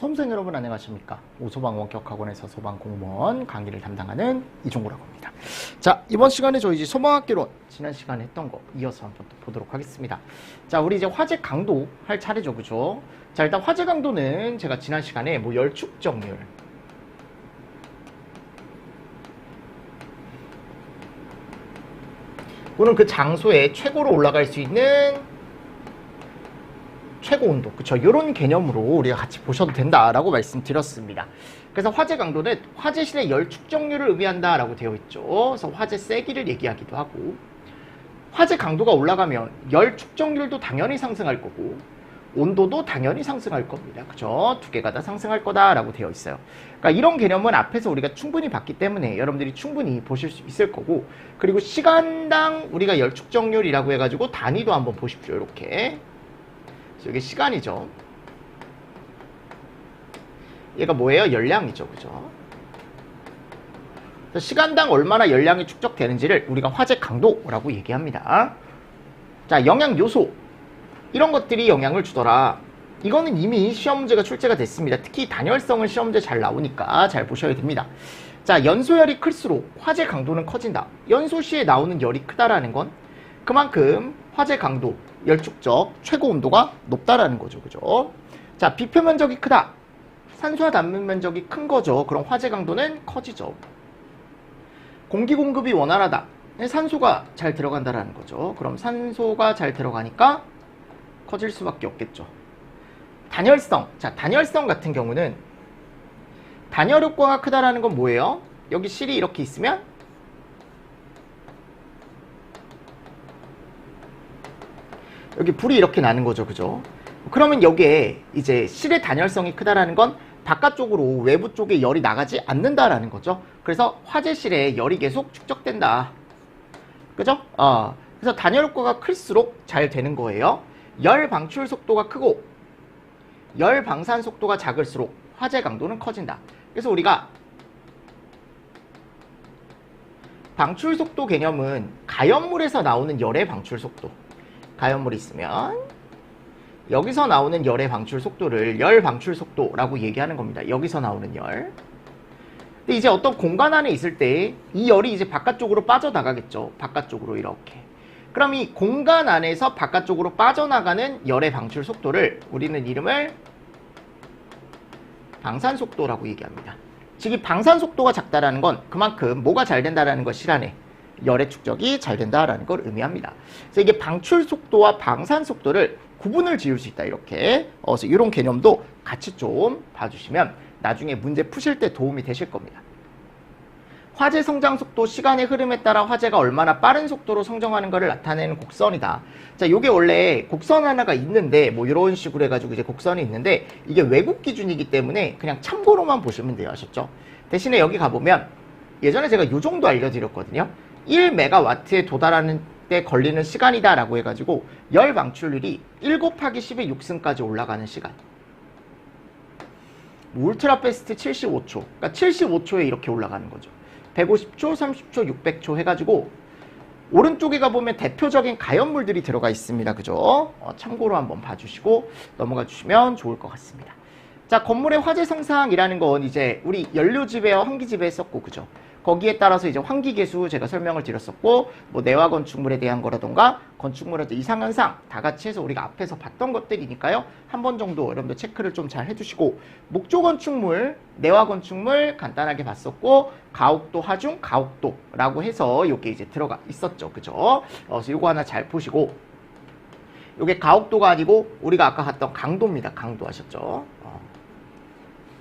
수험생 여러분 안녕하십니까? 오소방 원격학원에서 소방 공무원 강의를 담당하는 이종구라고 합니다. 자, 이번 시간에 저희 이제 소방학개론 지난 시간에 했던 거 이어서 한번 또 보도록 하겠습니다. 자, 우리 이제 화재 강도 할 차례죠, 그죠? 자, 일단 화재 강도는 제가 지난 시간에 뭐 열 축적률, 또는 그 장소에 최고로 올라갈 수 있는 최고 온도, 그쵸? 이런 개념으로 우리가 같이 보셔도 된다라고 말씀드렸습니다. 그래서 화재 강도는 화재실의 열 축적률을 의미한다라고 되어 있죠. 그래서 화재 세기를 얘기하기도 하고, 화재 강도가 올라가면 열 축적률도 당연히 상승할 거고, 온도도 당연히 상승할 겁니다. 그죠? 두 개가 다 상승할 거다라고 되어 있어요. 그러니까 이런 개념은 앞에서 우리가 충분히 봤기 때문에 여러분들이 충분히 보실 수 있을 거고, 그리고 시간당 우리가 열 축적률이라고 해가지고 단위도 한번 보십시오. 이렇게. 이게 시간이죠. 얘가 뭐예요? 열량이죠. 그죠? 시간당 얼마나 열량이 축적되는지를 우리가 화재 강도라고 얘기합니다. 자, 영향 요소. 이런 것들이 영향을 주더라. 이거는 이미 시험 문제가 출제가 됐습니다. 특히 단열성은 시험 문제 잘 나오니까 잘 보셔야 됩니다. 자, 연소열이 클수록 화재 강도는 커진다. 연소시에 나오는 열이 크다라는 건 그만큼 화재 강도, 열 축적, 최고 온도가 높다라는 거죠. 그죠? 자, 비표 면적이 크다. 산소와 담배 면적이 큰 거죠. 그럼 화재 강도는 커지죠. 공기 공급이 원활하다. 산소가 잘 들어간다라는 거죠. 그럼 산소가 잘 들어가니까 커질 수밖에 없겠죠. 단열성. 자, 단열성 같은 경우는 단열 효과가 크다라는 건 뭐예요? 여기 실이 이렇게 있으면 여기 불이 이렇게 나는 거죠. 그죠? 그러면 여기에 이제 실의 단열성이 크다라는 건 바깥쪽으로 외부 쪽에 열이 나가지 않는다라는 거죠. 그래서 화재실에 열이 계속 축적된다. 그죠? 그래서 단열 효과가 클수록 잘 되는 거예요. 열 방출 속도가 크고 열 방산 속도가 작을수록 화재 강도는 커진다. 그래서 우리가 방출 속도 개념은 가연물에서 나오는 열의 방출 속도, 가연물이 있으면 여기서 나오는 열의 방출 속도를 열 방출 속도라고 얘기하는 겁니다. 여기서 나오는 열. 근데 이제 어떤 공간 안에 있을 때 이 열이 이제 바깥쪽으로 빠져나가겠죠. 바깥쪽으로 이렇게. 그럼 이 공간 안에서 바깥쪽으로 빠져나가는 열의 방출 속도를 우리는 이름을 방산 속도라고 얘기합니다. 즉, 이 방산 속도가 작다라는 건 그만큼 뭐가 잘 된다라는 것 실안에 열의 축적이 잘 된다라는 걸 의미합니다. 그래서 이게 방출 속도와 방산 속도를 구분을 지을 수 있다. 이렇게. 그래서 이런 개념도 같이 좀 봐주시면 나중에 문제 푸실 때 도움이 되실 겁니다. 화재 성장 속도, 시간의 흐름에 따라 화재가 얼마나 빠른 속도로 성장하는 것을 나타내는 곡선이다. 자, 요게 원래 곡선 하나가 있는데 뭐 이런 식으로 해가지고 이제 곡선이 있는데 이게 외국 기준이기 때문에 그냥 참고로만 보시면 돼요. 아셨죠? 대신에 여기 가보면 예전에 제가 요 정도 알려드렸거든요. 1메가와트에 도달하는 때 걸리는 시간이다 라고 해가지고 열 방출률이 1 곱하기 10의 6승까지 올라가는 시간. 울트라 패스트 75초. 그러니까 75초에 이렇게 올라가는 거죠. 150초, 30초, 600초 해가지고 오른쪽에 가보면 대표적인 가연물들이 들어가 있습니다. 그죠? 참고로 한번 봐주시고 넘어가 주시면 좋을 것 같습니다. 자, 건물의 화재 상상이라는 건 이제 우리 연료지배와 환기지배 했었고, 그죠? 거기에 따라서 이제 환기계수 제가 설명을 드렸었고, 뭐 내화 건축물에 대한 거라던가 건축물의 이상현상 다 같이 해서 우리가 앞에서 봤던 것들이니까요. 한 번 정도 여러분들 체크를 좀 잘 해주시고, 목조 건축물, 내화 건축물 간단하게 봤었고, 가옥도, 하중, 가옥도라고 해서 요게 이제 들어가 있었죠. 그죠? 그래서 요거 하나 잘 보시고, 요게 가옥도가 아니고 우리가 아까 봤던 강도입니다. 강도 아셨죠?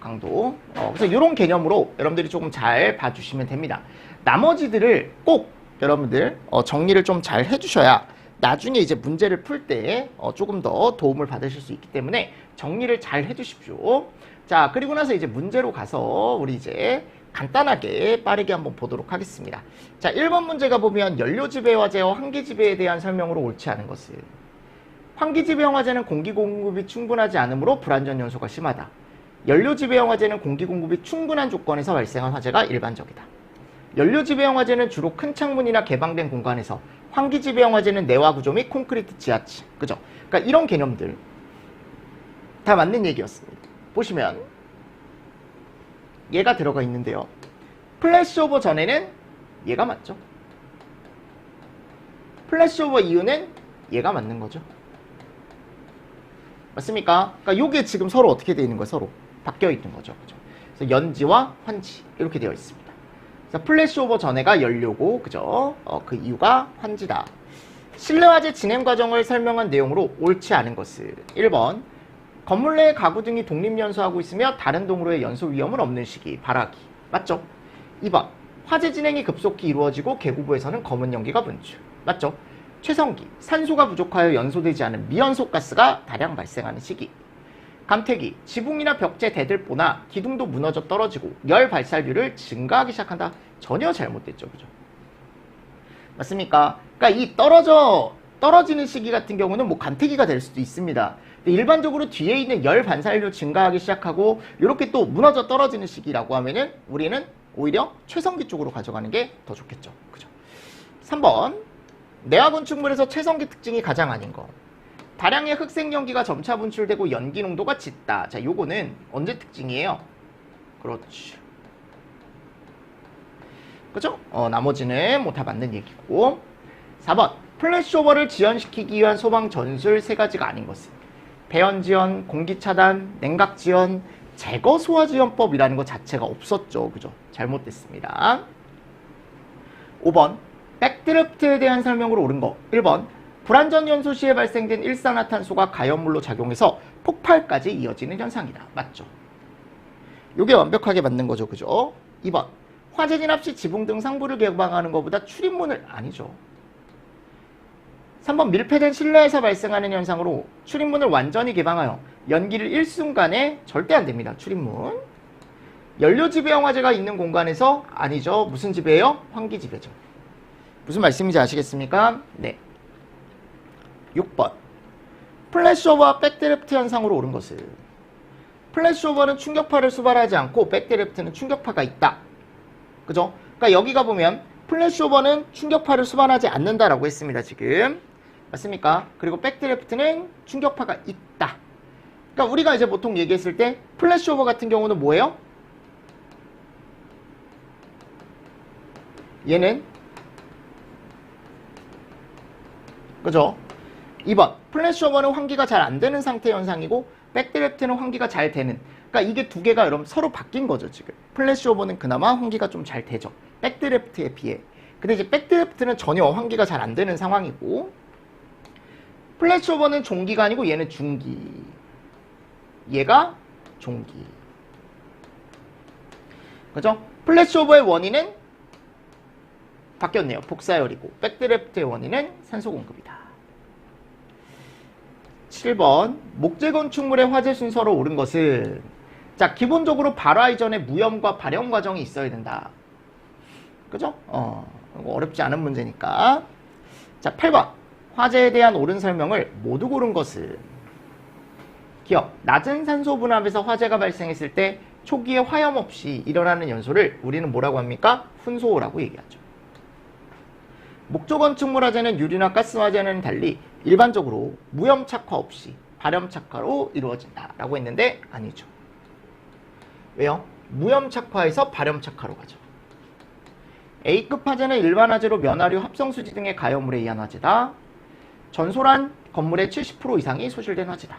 강도. 그래서 이런 개념으로 여러분들이 조금 잘 봐주시면 됩니다. 나머지들을 꼭 여러분들 정리를 좀 잘 해주셔야 나중에 이제 문제를 풀 때 조금 더 도움을 받으실 수 있기 때문에 정리를 잘 해주십시오. 자, 그리고 나서 이제 문제로 가서 우리 이제 간단하게 빠르게 한번 보도록 하겠습니다. 자, 1번 문제가 보면 연료지배 화재와 환기지배에 대한 설명으로 옳지 않은 것을. 환기지배형 화재는 공기 공급이 충분하지 않으므로 불안전 요소가 심하다. 연료지배형 화재는 공기 공급이 충분한 조건에서 발생한 화재가 일반적이다. 연료지배형 화재는 주로 큰 창문이나 개방된 공간에서, 환기지배형 화재는 내화 구조 및 콘크리트 지하층. 그죠? 그러니까 이런 개념들 다 맞는 얘기였습니다. 보시면 얘가 들어가 있는데요. 플래시오버 전에는 얘가 맞죠. 플래시오버 이후는 얘가 맞는 거죠. 맞습니까? 그러니까 요게 지금 서로 어떻게 되어 있는 거예요? 서로 바뀌어 있는 거죠. 그죠? 그래서 연지와 환지 이렇게 되어 있습니다. 그래서 플래시오버 전에가 연료고, 그죠? 그 이유가 환지다. 실내화재 진행 과정을 설명한 내용으로 옳지 않은 것은 1번 건물 내 가구 등이 독립연소하고 있으며 다른 동으로의 연소 위험은 없는 시기, 발화기. 맞죠? 2번 화재 진행이 급속히 이루어지고 계구부에서는 검은 연기가 분출. 맞죠? 최성기, 산소가 부족하여 연소되지 않은 미연소 가스가 다량 발생하는 시기. 감태기, 지붕이나 벽체 대들보나 기둥도 무너져 떨어지고 열 발살률을 증가하기 시작한다. 전혀 잘못됐죠. 그죠? 맞습니까? 그러니까 이 떨어지는 시기 같은 경우는 뭐 감태기가 될 수도 있습니다. 근데 일반적으로 뒤에 있는 열 반살률 증가하기 시작하고 이렇게 또 무너져 떨어지는 시기라고 하면은 우리는 오히려 최성기 쪽으로 가져가는 게 더 좋겠죠. 그죠? 3번 내화 건축물에서 최성기 특징이 가장 아닌 거. 다량의 흑색 연기가 점차 분출되고 연기 농도가 짙다. 자, 요거는 언제 특징이에요? 그렇죠. 그죠? 나머지는 뭐 다 맞는 얘기고. 4번 플래시오버를 지연시키기 위한 소방 전술 3가지가 아닌 것은 배연 지연, 공기 차단, 냉각 지연, 제거 소화 지연법이라는 것 자체가 없었죠. 그죠? 잘못됐습니다. 5번 백드래프트에 대한 설명으로 옳은 거. 1번 불안전 연소 시에 발생된 일산화탄소가 가연물로 작용해서 폭발까지 이어지는 현상이다. 맞죠? 요게 완벽하게 맞는 거죠. 그죠? 2번 화재 진압 시 지붕 등 상부를 개방하는 것보다 출입문을 아니죠. 3번 밀폐된 실내에서 발생하는 현상으로 출입문을 완전히 개방하여 연기를 일순간에 절대 안 됩니다. 출입문. 연료 지배형 화재가 있는 공간에서 아니죠. 무슨 지배예요? 환기 지배죠. 무슨 말씀인지 아시겠습니까? 네. 6번 플래시오버와 백드래프트 현상으로 옳은 것은 플래시오버는 충격파를 수발하지 않고 백드래프트는 충격파가 있다. 그죠? 그러니까 여기가 보면 플래시오버는 충격파를 수반하지 않는다라고 했습니다. 지금 맞습니까? 그리고 백드래프트는 충격파가 있다. 그러니까 우리가 이제 보통 얘기했을 때 플래시오버 같은 경우는 뭐예요? 얘는 그죠? 2번 플래시오버는 환기가 잘 안 되는 상태 현상이고 백드래프트는 환기가 잘 되는. 그러니까 이게 두 개가 여러분 서로 바뀐 거죠. 지금 플래시오버는 그나마 환기가 좀 잘 되죠. 백드래프트에 비해. 근데 이제 백드래프트는 전혀 환기가 잘 안 되는 상황이고 플래시오버는 종기가 아니고 얘는 중기. 얘가 종기. 그죠? 플래시오버의 원인은 바뀌었네요. 복사열이고 백드래프트의 원인은 산소 공급이다. 7번 목재 건축물의 화재 순서로 옳은 것은 자 기본적으로 발화 이전에 무염과 발염 과정이 있어야 된다. 그죠? 어렵지 않은 문제니까. 자 8번 화재에 대한 옳은 설명을 모두 고른 것은 기억 낮은 산소 분압에서 화재가 발생했을 때 초기에 화염 없이 일어나는 연소를 우리는 뭐라고 합니까? 훈소라고 얘기하죠. 목조 건축물 화재는 유리나 가스 화재는 달리 일반적으로 무염 착화 없이 발염 착화로 이루어진다라고 했는데 아니죠. 왜요? 무염 착화에서 발염 착화로 가죠. A급 화재는 일반 화재로 면화류, 합성수지 등의 가열물에 의한 화재다. 전소란 건물의 70% 이상이 소실된 화재다.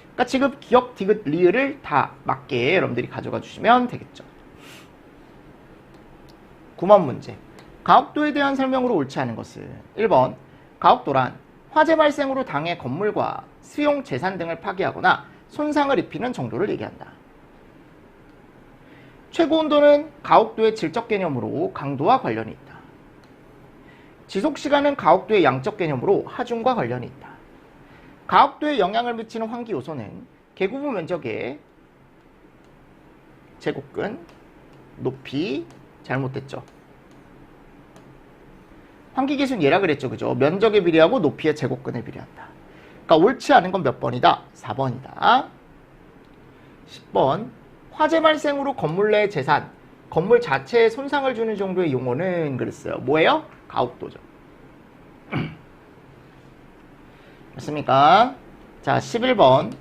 그러니까 지금 기억, 디귿, 리을을 다 맞게 여러분들이 가져가 주시면 되겠죠. 9번 문제. 가옥도에 대한 설명으로 옳지 않은 것은 1번 가옥도란 화재 발생으로 당해 건물과 수용 재산 등을 파괴하거나 손상을 입히는 정도를 얘기한다. 최고 온도는 가옥도의 질적 개념으로 강도와 관련이 있다. 지속시간은 가옥도의 양적 개념으로 하중과 관련이 있다. 가옥도에 영향을 미치는 환기 요소는 계구부 면적의 제곱근, 높이, 잘못됐죠. 환기계수는 얘라 그랬죠. 그죠? 면적에 비례하고 높이의 제곱근에 비례한다. 그러니까 옳지 않은 건 몇 번이다? 4번이다. 10번 화재 발생으로 건물 내 재산, 건물 자체에 손상을 주는 정도의 용어는 그랬어요. 뭐예요? 가옥도죠. 맞습니까? 자, 11번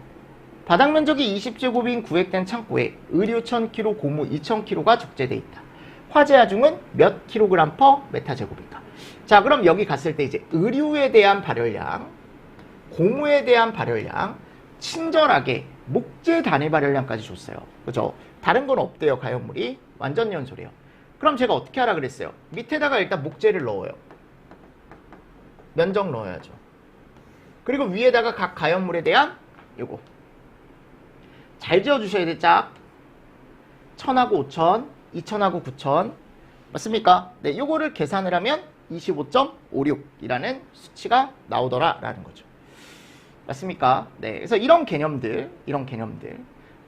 바닥 면적이 20제곱인 구획된 창고에 의류 1000kg, 고무 2000kg가 적재돼 있다. 화재 하중은 몇 킬로그램 퍼 메타제곱인가? 자, 그럼 여기 갔을 때 이제 의류에 대한 발열량, 고무에 대한 발열량, 친절하게 목재 단위 발열량까지 줬어요. 그죠? 다른 건 없대요, 가연물이. 완전 연소래요. 그럼 제가 어떻게 하라 그랬어요? 밑에다가 일단 목재를 넣어요. 면적 넣어야죠. 그리고 위에다가 각 가연물에 대한 요거 잘 지어주셔야 돼. 짝 1000하고 5000, 2000하고 9000 맞습니까? 네, 요거를 계산을 하면 25.56이라는 수치가 나오더라 라는 거죠. 맞습니까? 네, 그래서 이런 개념들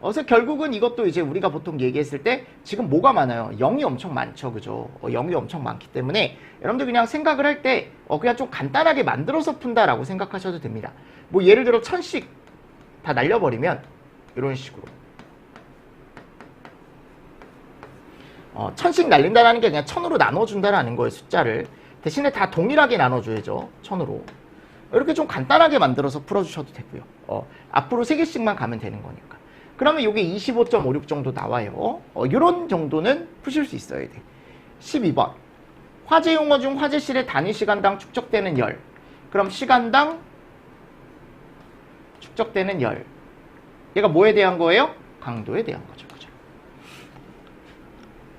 그래서 결국은 이것도 이제 우리가 보통 얘기했을 때 지금 뭐가 많아요? 0이 엄청 많죠. 그죠? 0이 엄청 많기 때문에 여러분들 그냥 생각을 할 때 그냥 좀 간단하게 만들어서 푼다라고 생각하셔도 됩니다. 뭐 예를 들어 1000씩 다 날려버리면 이런 식으로 1000씩 날린다는 게 그냥 1000으로 나눠준다라는 거예요. 숫자를. 대신에 다 동일하게 나눠줘야죠. 1000으로. 이렇게 좀 간단하게 만들어서 풀어주셔도 되고요. 앞으로 3개씩만 가면 되는 거니까. 그러면 이게 25.56 정도 나와요. 이런 정도는 푸실 수 있어야 돼. 12번. 화재 용어 중 화재실의 단위 시간당 축적되는 열. 그럼 시간당 축적되는 열. 얘가 뭐에 대한 거예요? 강도에 대한 거죠. 그죠?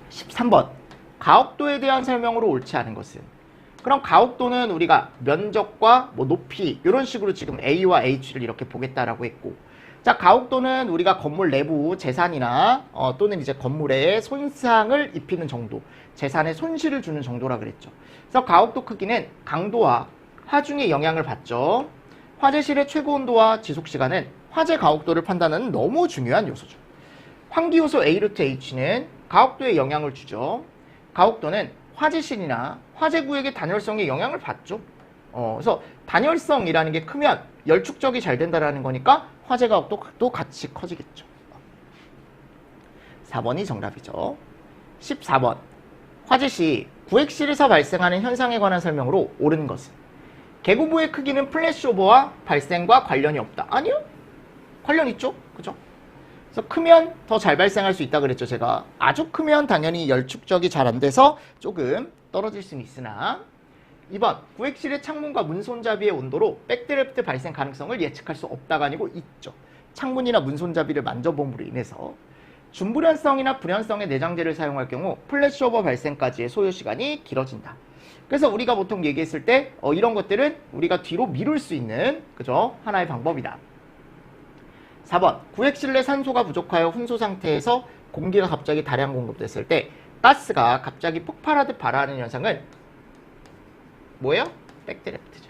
13번. 가옥도에 대한 설명으로 옳지 않은 것은? 그럼 가옥도는 우리가 면적과 뭐 높이 이런 식으로 지금 A와 H를 이렇게 보겠다라고 했고, 자, 가옥도는 우리가 건물 내부 재산이나 또는 이제 건물에 손상을 입히는 정도, 재산에 손실을 주는 정도라 그랬죠. 그래서 가옥도 크기는 강도와 하중의 영향을 받죠. 화재실의 최고 온도와 지속 시간은 화재 가옥도를 판단하는 너무 중요한 요소죠. 환기 요소 A 루트 H는 가옥도에 영향을 주죠. 가옥도는 화재실이나 화재 구역의 단열성에 영향을 받죠. 그래서 단열성이라는 게 크면 열 축적이 잘 된다라는 거니까 화재 가옥도 같이 커지겠죠. 4번이 정답이죠. 14번. 화재 시 구획실에서 발생하는 현상에 관한 설명으로 옳은 것은? 개구부의 크기는 플래시오버와 발생과 관련이 없다. 아니요? 관련 있죠? 그죠? 그래서 크면 더 잘 발생할 수 있다 그랬죠, 제가. 아주 크면 당연히 열 축적이 잘 안 돼서 조금 떨어질 수는 있으나. 2번. 구획실의 창문과 문 손잡이의 온도로 백드래프트 발생 가능성을 예측할 수 없다가 아니고 있죠. 창문이나 문 손잡이를 만져봄으로 인해서. 준불연성이나 불연성의 내장재를 사용할 경우 플래시오버 발생까지의 소요 시간이 길어진다. 그래서 우리가 보통 얘기했을 때 이런 것들은 우리가 뒤로 미룰 수 있는, 그죠? 하나의 방법이다. 4번. 구획실 내 산소가 부족하여 훈소 상태에서 공기가 갑자기 다량 공급됐을 때 가스가 갑자기 폭발하듯 발화하는 현상은 뭐예요? 백드래프트죠.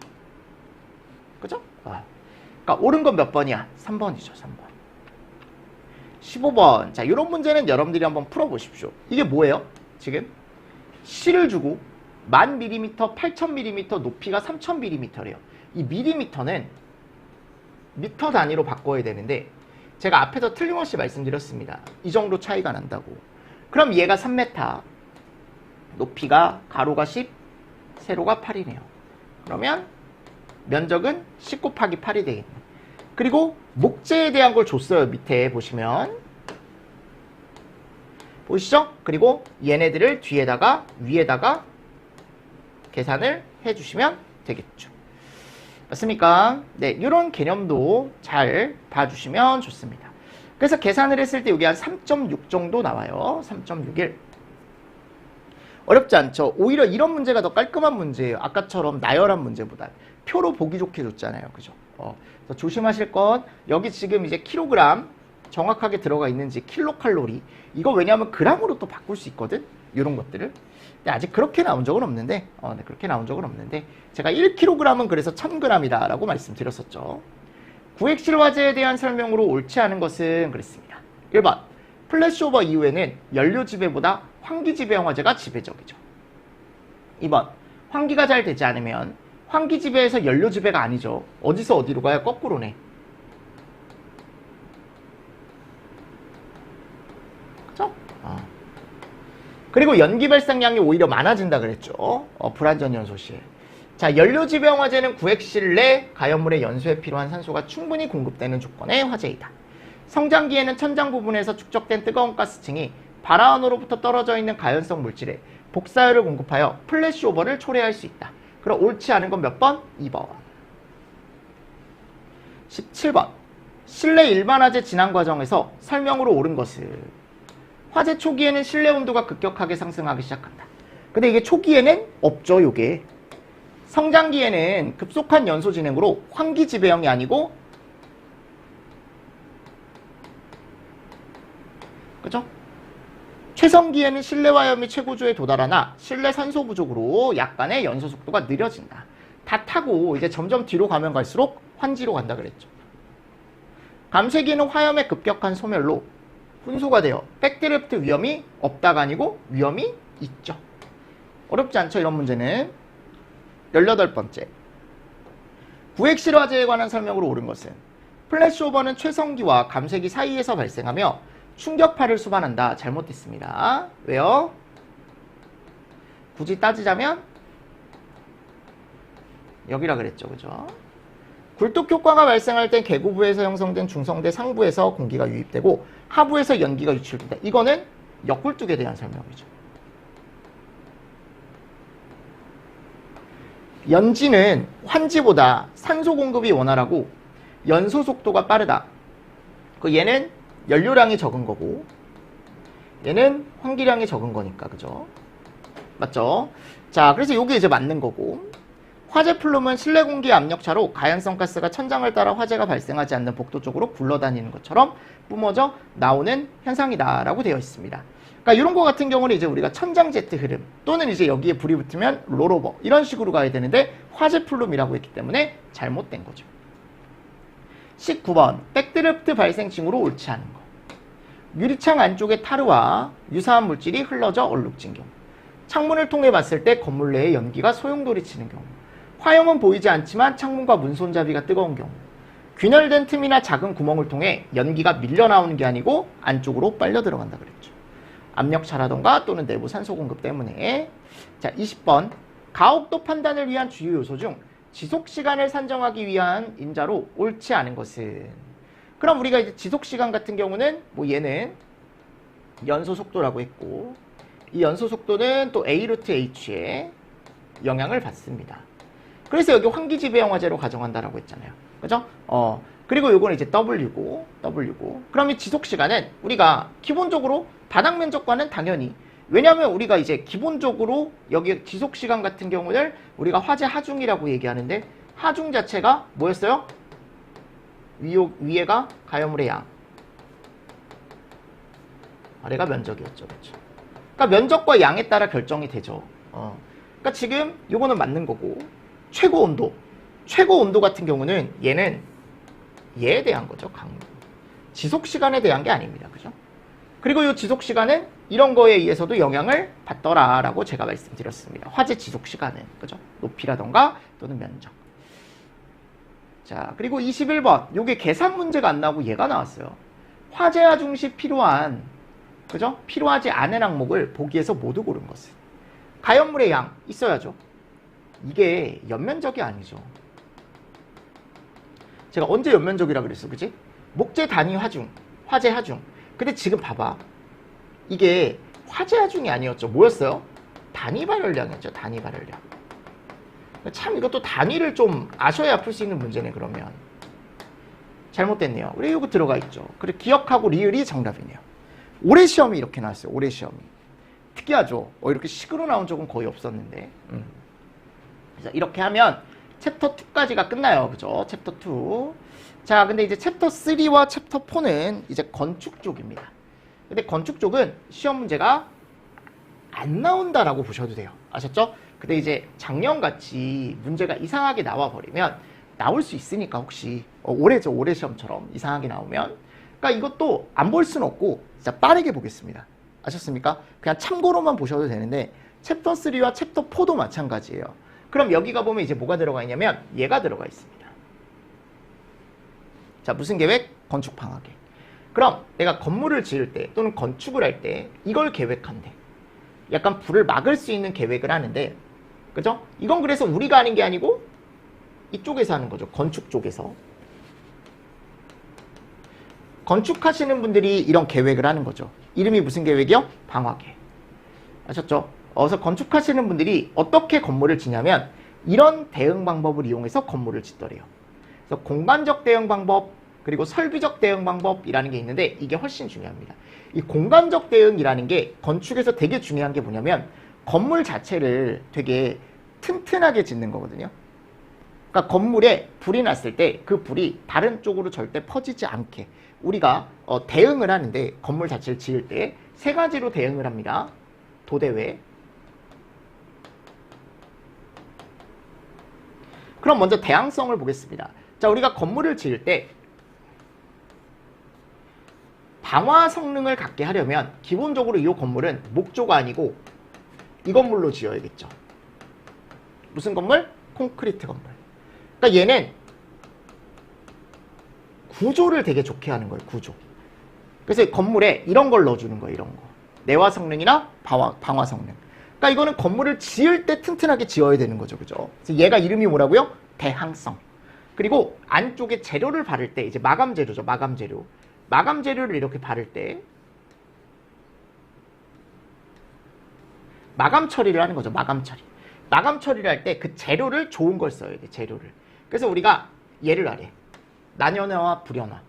그죠? 그러니까 옳은 건 몇 번이야? 3번이죠. 3번. 15번. 자, 이런 문제는 여러분들이 한번 풀어보십시오. 이게 뭐예요? 지금 실을 주고 1000mm, 8000mm, 높이가 3000mm래요. 이 밀리미터는 미터 단위로 바꿔야 되는데 제가 앞에서 틀림없이 말씀드렸습니다. 이 정도 차이가 난다고. 그럼 얘가 3m, 높이가 가로가 10, 세로가 8이네요. 그러면 면적은 10 곱하기 8이 되겠네. 그리고 목재에 대한 걸 줬어요. 밑에 보시면. 보시죠? 그리고 얘네들을 뒤에다가 위에다가 계산을 해주시면 되겠죠. 맞습니까? 네, 이런 개념도 잘 봐주시면 좋습니다. 그래서 계산을 했을 때 여기 한 3.6 정도 나와요. 3.61. 어렵지 않죠? 오히려 이런 문제가 더 깔끔한 문제예요. 아까처럼 나열한 문제보다. 표로 보기 좋게 줬잖아요. 그죠? 그래서 조심하실 건 여기 지금 이제 킬로그램 정확하게 들어가 있는지 킬로칼로리 이거 왜냐하면 그램으로 또 바꿀 수 있거든? 이런 것들을. 근데 아직 그렇게 나온 적은 없는데 네, 그렇게 나온 적은 없는데 제가 1kg은 그래서 1000g이다 라고 말씀드렸었죠. 구획실 화재에 대한 설명으로 옳지 않은 것은 그랬습니다. 1번. 플래시오버 이후에는 연료 지배보다 환기 지배형 화재가 지배적이죠. 2번. 환기가 잘 되지 않으면 환기 지배에서 연료 지배가 아니죠. 어디서 어디로 가요? 거꾸로네. 그죠? 그리고 연기 발생량이 오히려 많아진다 그랬죠. 불완전 연소 시에. 자, 연료 지배형 화재는 구획실 내 가연물의 연소에 필요한 산소가 충분히 공급되는 조건의 화재이다. 성장기에는 천장 부분에서 축적된 뜨거운 가스층이 발화원으로부터 떨어져 있는 가연성 물질에 복사열을 공급하여 플래시오버를 초래할 수 있다. 그럼 옳지 않은 건 몇 번? 2번. 17번. 실내 일반 화재 진행 과정에서 설명으로 옳은 것은 화재 초기에는 실내 온도가 급격하게 상승하기 시작한다. 근데 이게 초기에는 없죠, 요게. 성장기에는 급속한 연소 진행으로 환기 지배형이 아니고, 그죠? 최성기에는 실내 화염이 최고조에 도달하나 실내 산소 부족으로 약간의 연소 속도가 느려진다. 다 타고 이제 점점 뒤로 가면 갈수록 환지로 간다 그랬죠. 감쇄기는 화염의 급격한 소멸로 훈소가 되어 백드래프트 위험이 없다가 아니고 위험이 있죠. 어렵지 않죠, 이런 문제는. 18번째. 구액실 화재에 관한 설명으로 옳은 것은 플래시오버는 최성기와 감쇄기 사이에서 발생하며 충격파를 수반한다. 잘못됐습니다. 왜요? 굳이 따지자면 여기라 그랬죠, 그죠? 굴뚝 효과가 발생할 땐 계구부에서 형성된 중성대 상부에서 공기가 유입되고 하부에서 연기가 유출된다. 이거는 역굴뚝에 대한 설명이죠. 연지는 환지보다 산소 공급이 원활하고 연소 속도가 빠르다. 얘는 연료량이 적은 거고 얘는 환기량이 적은 거니까, 그죠? 맞죠? 자, 그래서 이게 이제 맞는 거고, 화재 플룸은 실내 공기 압력차로 가연성 가스가 천장을 따라 화재가 발생하지 않는 복도 쪽으로 굴러다니는 것처럼 뿜어져 나오는 현상이다라고 되어 있습니다. 그러니까 이런 거 같은 경우는 이제 우리가 천장 제트 흐름 또는 이제 여기에 불이 붙으면 롤오버 이런 식으로 가야 되는데 화재 플룸이라고 했기 때문에 잘못된 거죠. 19번. 백드래프트 발생 징후로 옳지 않은 거. 유리창 안쪽에 타르와 유사한 물질이 흘러져 얼룩진 경우. 창문을 통해 봤을 때 건물 내에 연기가 소용돌이치는 경우. 화염은 보이지 않지만 창문과 문 손잡이가 뜨거운 경우. 균열된 틈이나 작은 구멍을 통해 연기가 밀려 나오는 게 아니고 안쪽으로 빨려 들어간다 그랬죠. 압력차라던가 또는 내부 산소 공급 때문에. 자, 20번. 가옥도 판단을 위한 주요 요소 중 지속시간을 산정하기 위한 인자로 옳지 않은 것은. 그럼 우리가 이제 지속시간 같은 경우는 뭐 얘는 연소 속도라고 했고 이 연소 속도는 또 A 루트 H에 영향을 받습니다. 그래서 여기 환기 지배형 화재로 가정한다라고 했잖아요. 그죠? 그리고 요거는 이제 W고. 그럼 이 지속시간은 우리가 기본적으로 바닥 면적과는 당연히, 왜냐하면 우리가 이제 기본적으로 여기 지속시간 같은 경우는 우리가 화재 하중이라고 얘기하는데 하중 자체가 뭐였어요? 위에가 가열물의 양, 아래가 면적이었죠. 그렇죠? 그러니까 면적과 양에 따라 결정이 되죠. 그러니까 지금 요거는 맞는 거고, 최고 온도 같은 경우는 얘는 얘에 대한 거죠. 강도. 지속시간에 대한 게 아닙니다. 그죠? 그리고 이 지속시간은 이런 거에 의해서도 영향을 받더라라고 제가 말씀드렸습니다. 화재 지속시간은. 그죠? 높이라던가 또는 면적. 자, 그리고 21번. 요게 계산 문제가 안 나오고 얘가 나왔어요. 화재 하중 시 필요한, 그죠? 필요하지 않은 항목을 보기에서 모두 고른 것은. 가연물의 양 있어야죠. 이게 연면적이 아니죠. 제가 언제 연면적이라 그랬어, 그지? 목재 단위 하중, 화재 하중. 근데 지금 봐봐. 이게 화재 하중이 아니었죠. 뭐였어요? 단위 발열량이었죠. 단위 발열량. 참 이것도 단위를 좀 아셔야 풀 수 있는 문제네. 그러면 잘못됐네요. 우리 이거 들어가 있죠. 그래, 기억하고 리을이 정답이네요. 올해 시험이 이렇게 나왔어요. 올해 시험이 특이하죠. 이렇게 식으로 나온 적은 거의 없었는데. 그래서 이렇게 하면 챕터 2까지가 끝나요. 그죠? 챕터 2. 자, 근데 이제 챕터 3와 챕터 4는 이제 건축 쪽입니다. 근데 건축 쪽은 시험 문제가 안 나온다라고 보셔도 돼요. 아셨죠? 근데 이제 작년같이 문제가 이상하게 나와버리면 나올 수 있으니까, 혹시 올해 시험처럼 이상하게 나오면, 그러니까 이것도 안 볼 수는 없고 진짜 빠르게 보겠습니다. 아셨습니까? 그냥 참고로만 보셔도 되는데 챕터 3와 챕터 4도 마찬가지예요. 그럼 여기가 보면 이제 뭐가 들어가 있냐면 얘가 들어가 있습니다. 자, 무슨 계획? 건축 방화 계획. 그럼 내가 건물을 지을 때 또는 건축을 할 때 이걸 계획한대. 약간 불을 막을 수 있는 계획을 하는데, 그죠? 이건 그래서 우리가 하는 게 아니고 이쪽에서 하는 거죠. 건축 쪽에서. 건축하시는 분들이 이런 계획을 하는 거죠. 이름이 무슨 계획이요? 방화계. 아셨죠? 그래서 건축하시는 분들이 어떻게 건물을 짓냐면 이런 대응 방법을 이용해서 건물을 짓더래요. 그래서 공간적 대응 방법 그리고 설비적 대응 방법이라는 게 있는데 이게 훨씬 중요합니다. 이 공간적 대응이라는 게 건축에서 되게 중요한 게 뭐냐면 건물 자체를 되게 튼튼하게 짓는 거거든요. 그러니까 건물에 불이 났을 때 그 불이 다른 쪽으로 절대 퍼지지 않게 우리가 대응을 하는데 건물 자체를 지을 때 세 가지로 대응을 합니다. 도대외. 그럼 먼저 대항성을 보겠습니다. 자, 우리가 건물을 지을 때 방화 성능을 갖게 하려면 기본적으로 이 건물은 목조가 아니고 이 건물로 지어야겠죠. 무슨 건물? 콘크리트 건물. 그러니까 얘는 구조를 되게 좋게 하는 거예요. 구조. 그래서 건물에 이런 걸 넣어주는 거예요. 이런 거. 내화 성능이나 방화 성능. 그러니까 이거는 건물을 지을 때 튼튼하게 지어야 되는 거죠. 그죠? 그래서 얘가 이름이 뭐라고요? 대항성. 그리고 안쪽에 재료를 바를 때 이제 마감 재료죠. 마감 재료. 마감 재료를 이렇게 바를 때 마감 처리를 하는 거죠. 마감 처리. 마감 처리를 할 때 그 재료를 좋은 걸 써야 돼. 재료를. 그래서 우리가 얘를 하래. 난연화와 불연화.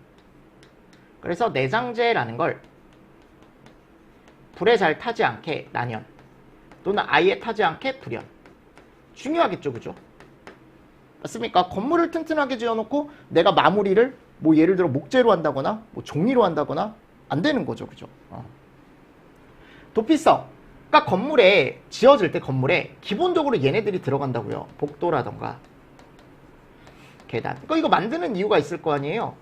그래서 내장재라는 걸 불에 잘 타지 않게 난연 또는 아예 타지 않게 불연. 중요하겠죠. 그죠? 맞습니까? 건물을 튼튼하게 지어놓고 내가 마무리를 뭐 예를 들어 목재로 한다거나 뭐 종이로 한다거나 안 되는 거죠. 그죠? 도피성. 그러니까 건물에 지어질 때 건물에 기본적으로 얘네들이 들어간다고요. 복도라던가 계단. 그러니까 이거 만드는 이유가 있을 거 아니에요.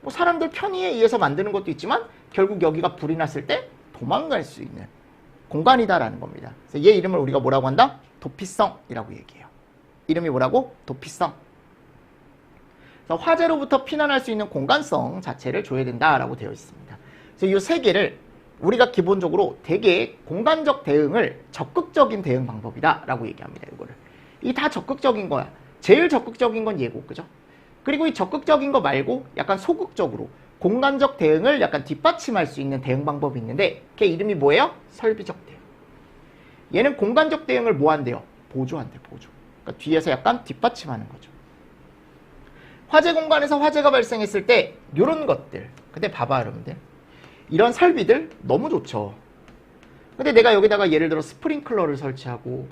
뭐 사람들 편의에 의해서 만드는 것도 있지만 결국 여기가 불이 났을 때 도망갈 수 있는 공간이다라는 겁니다. 그래서 얘 이름을 우리가 뭐라고 한다? 도피성이라고 얘기해요. 이름이 뭐라고? 도피성. 그래서 화재로부터 피난할 수 있는 공간성 자체를 줘야 된다라고 되어 있습니다. 그래서 이 세 개를 우리가 기본적으로 되게 공간적 대응을 적극적인 대응 방법이다라고 얘기합니다. 이거를. 이 다 적극적인 거야. 제일 적극적인 건 얘고, 그죠? 그리고 이 적극적인 거 말고 약간 소극적으로 공간적 대응을 약간 뒷받침할 수 있는 대응 방법이 있는데 걔 이름이 뭐예요? 설비적 대응. 얘는 공간적 대응을 뭐 한대요? 보조한대, 보조. 그러니까 뒤에서 약간 뒷받침하는 거죠. 화재 공간에서 화재가 발생했을 때 이런 것들. 근데 봐봐 여러분들. 이런 설비들 너무 좋죠. 근데 내가 여기다가 예를 들어 스프링클러를 설치하고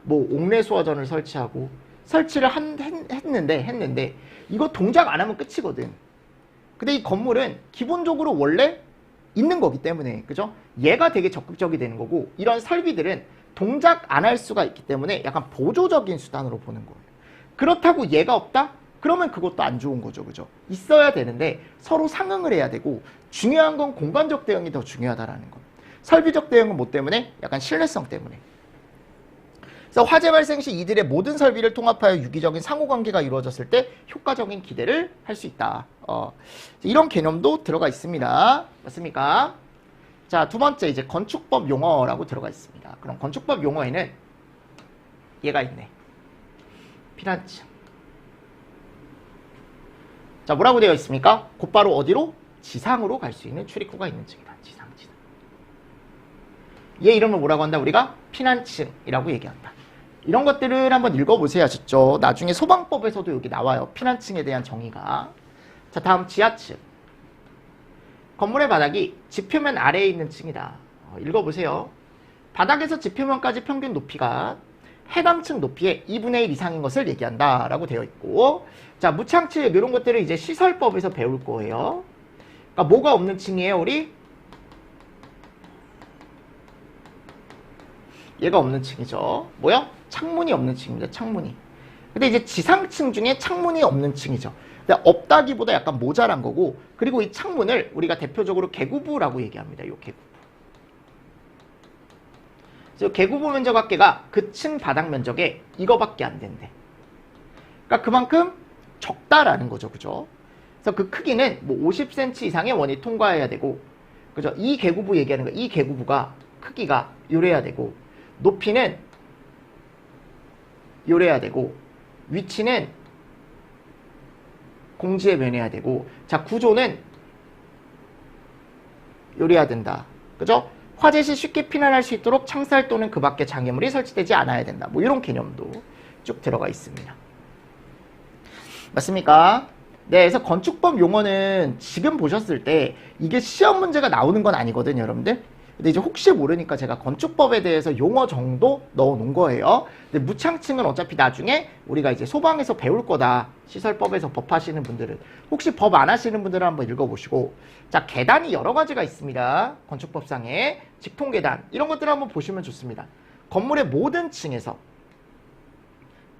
뭐 옥내 수화전을 설치하고 설치를 했는데 이거 동작 안 하면 끝이거든. 근데 이 건물은 기본적으로 원래 있는 거기 때문에 그죠? 얘가 되게 적극적이 되는 거고 이런 설비들은 동작 안 할 수가 있기 때문에 약간 보조적인 수단으로 보는 거예요. 그렇다고 얘가 없다? 그러면 그것도 안 좋은 거죠. 그죠? 있어야 되는데 서로 상응을 해야 되고 중요한 건 공간적 대응이 더 중요하다라는 거. 설비적 대응은 뭐 때문에? 약간 신뢰성 때문에. 그래서 화재 발생 시 이들의 모든 설비를 통합하여 유기적인 상호관계가 이루어졌을 때 효과적인 기대를 할 수 있다. 이런 개념도 들어가 있습니다. 맞습니까? 자, 두 번째 이제 건축법 용어라고 들어가 있습니다. 그럼 건축법 용어에는 얘가 있네. 피난층. 자, 뭐라고 되어 있습니까? 곧바로 어디로? 지상으로 갈 수 있는 출입구가 있는 층이다. 지상. 얘 이름을 뭐라고 한다? 우리가 피난층이라고 얘기한다. 이런 것들을 한번 읽어보세요. 하셨죠? 나중에 소방법에서도 여기 나와요. 피난층에 대한 정의가. 자, 다음 지하층. 건물의 바닥이 지표면 아래에 있는 층이다. 읽어보세요. 바닥에서 지표면까지 평균 높이가 해당 층 높이의 2분의 1 이상인 것을 얘기한다 라고 되어 있고, 자, 무창측 이런 것들을 이제 시설법에서 배울 거예요. 그러니까 뭐가 없는 층이에요? 우리 얘가 없는 층이죠. 뭐야? 창문이 없는 층입니다. 창문이. 근데 이제 지상층 중에 창문이 없는 층이죠. 근데 없다기보다 약간 모자란 거고, 그리고 이 창문을 우리가 대표적으로 개구부라고 얘기합니다. 요 개구부. 그래서 개구부 면적 합계가 그 층 바닥 면적에 이거밖에 안 된대. 그러니까 그만큼 적다라는 거죠. 그죠? 그래서 그 크기는 뭐 50cm 이상의 원이 통과해야 되고, 그죠? 이 개구부 얘기하는 거, 이 개구부가 크기가 요래야 되고, 높이는 요래야 되고, 위치는 공지에 면해야 되고, 자, 구조는 요리해야 된다. 그죠? 화재 시 쉽게 피난할 수 있도록 창살 또는 그 밖에 장애물이 설치되지 않아야 된다. 뭐 이런 개념도 쭉 들어가 있습니다. 맞습니까? 네, 그래서 건축법 용어는 지금 보셨을 때 이게 시험 문제가 나오는 건 아니거든요, 여러분들. 근데 이제 혹시 모르니까 제가 건축법에 대해서 용어 정도 넣어 놓은 거예요. 근데 무창층은 어차피 나중에 우리가 이제 소방에서 배울 거다. 시설법에서 법 하시는 분들은. 혹시 법 안 하시는 분들은 한번 읽어보시고. 자, 계단이 여러 가지가 있습니다. 건축법상에. 직통계단. 이런 것들을 한번 보시면 좋습니다. 건물의 모든 층에서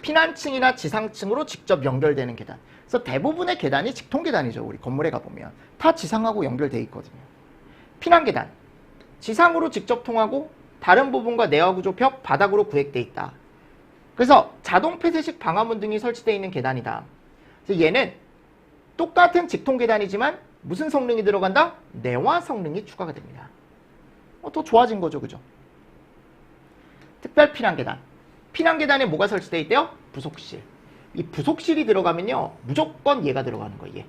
피난층이나 지상층으로 직접 연결되는 계단. 그래서 대부분의 계단이 직통계단이죠. 우리 건물에 가보면. 다 지상하고 연결되어 있거든요. 피난계단. 지상으로 직접 통하고 다른 부분과 내화구조 벽, 바닥으로 구획되어 있다. 그래서 자동 폐쇄식 방화문 등이 설치되어 있는 계단이다. 그래서 얘는 똑같은 직통계단이지만 무슨 성능이 들어간다? 내화 성능이 추가가 됩니다. 더 좋아진 거죠. 그죠? 특별 피난계단. 피난계단에 뭐가 설치되어 있대요? 부속실. 이 부속실이 들어가면요. 무조건 얘가 들어가는 거예요. 얘.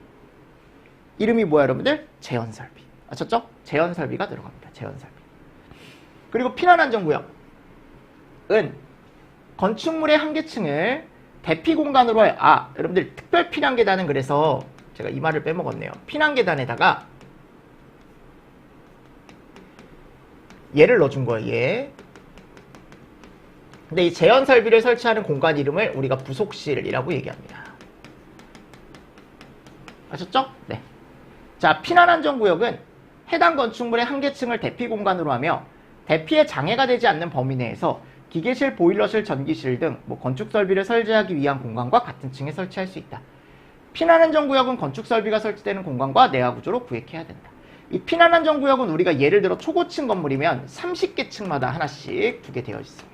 이름이 뭐야 여러분들? 재현설비. 아셨죠? 재현설비가 들어갑니다. 재현설비. 그리고 피난안전구역은 건축물의 한 계층을 대피공간으로 여러분들 특별 피난계단은 그래서 제가 이 말을 빼먹었네요. 피난계단에다가 얘를 넣어준 거예요. 얘. 근데 이 재현설비를 설치하는 공간 이름을 우리가 부속실이라고 얘기합니다. 아셨죠? 네. 자, 피난안전구역은 해당 건축물의 한 계층을 대피 공간으로 하며 대피에 장애가 되지 않는 범위 내에서 기계실, 보일러실, 전기실 등 건축 설비를 설치하기 위한 공간과 같은 층에 설치할 수 있다. 피난안전구역은 건축 설비가 설치되는 공간과 내화 구조로 구획해야 된다. 이 피난안전구역은 우리가 예를 들어 초고층 건물이면 30개 층마다 하나씩 두게 되어 있습니다.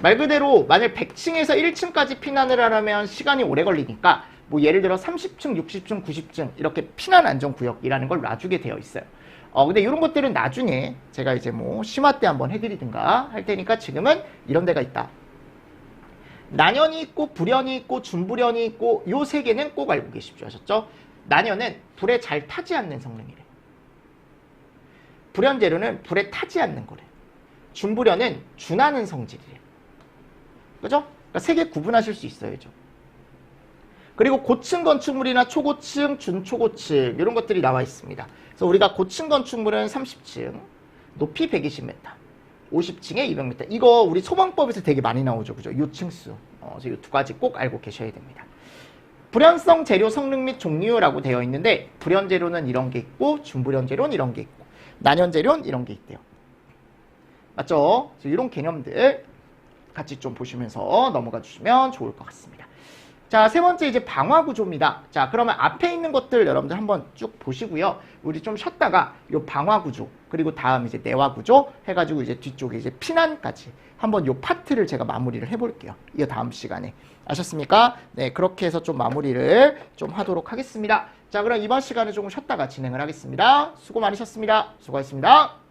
말 그대로 만약 100층에서 1층까지 피난을 하려면 시간이 오래 걸리니까 예를 들어 30층, 60층, 90층 이렇게 피난안전구역이라는 걸 놔주게 되어 있어요. 근데 이런 것들은 나중에 제가 이제 심화 때 한번 해드리든가 할 테니까 지금은 이런 데가 있다. 난연이 있고 불연이 있고 준불연이 있고 요 세 개는 꼭 알고 계십시오. 아셨죠? 난연은 불에 잘 타지 않는 성능이래. 불연 재료는 불에 타지 않는 거래. 준불연은 준하는 성질이래. 그죠? 그러니까 세 개 구분하실 수 있어야죠. 그리고 고층 건축물이나 초고층, 준초고층 이런 것들이 나와 있습니다. 그래서 우리가 고층 건축물은 30층, 높이 120m, 50층에 200m. 이거 우리 소방법에서 되게 많이 나오죠. 그죠? 요 층수. 이 두 가지 꼭 알고 계셔야 됩니다. 불연성 재료 성능 및 종류라고 되어 있는데 불연 재료는 이런 게 있고 준불연 재료는 이런 게 있고 난연 재료는 이런 게 있대요. 맞죠? 이런 개념들 같이 좀 보시면서 넘어가 주시면 좋을 것 같습니다. 자, 세 번째 이제 방화 구조입니다. 자, 그러면 앞에 있는 것들 여러분들 한번 쭉 보시고요. 우리 좀 쉬었다가 요 방화 구조, 그리고 다음 이제 내화 구조 해가지고 이제 뒤쪽에 이제 피난까지 한번 요 파트를 제가 마무리를 해볼게요. 이 다음 시간에. 아셨습니까? 네, 그렇게 해서 좀 마무리를 좀 하도록 하겠습니다. 자, 그럼 이번 시간에 조금 쉬었다가 진행을 하겠습니다. 수고 많으셨습니다. 수고하셨습니다.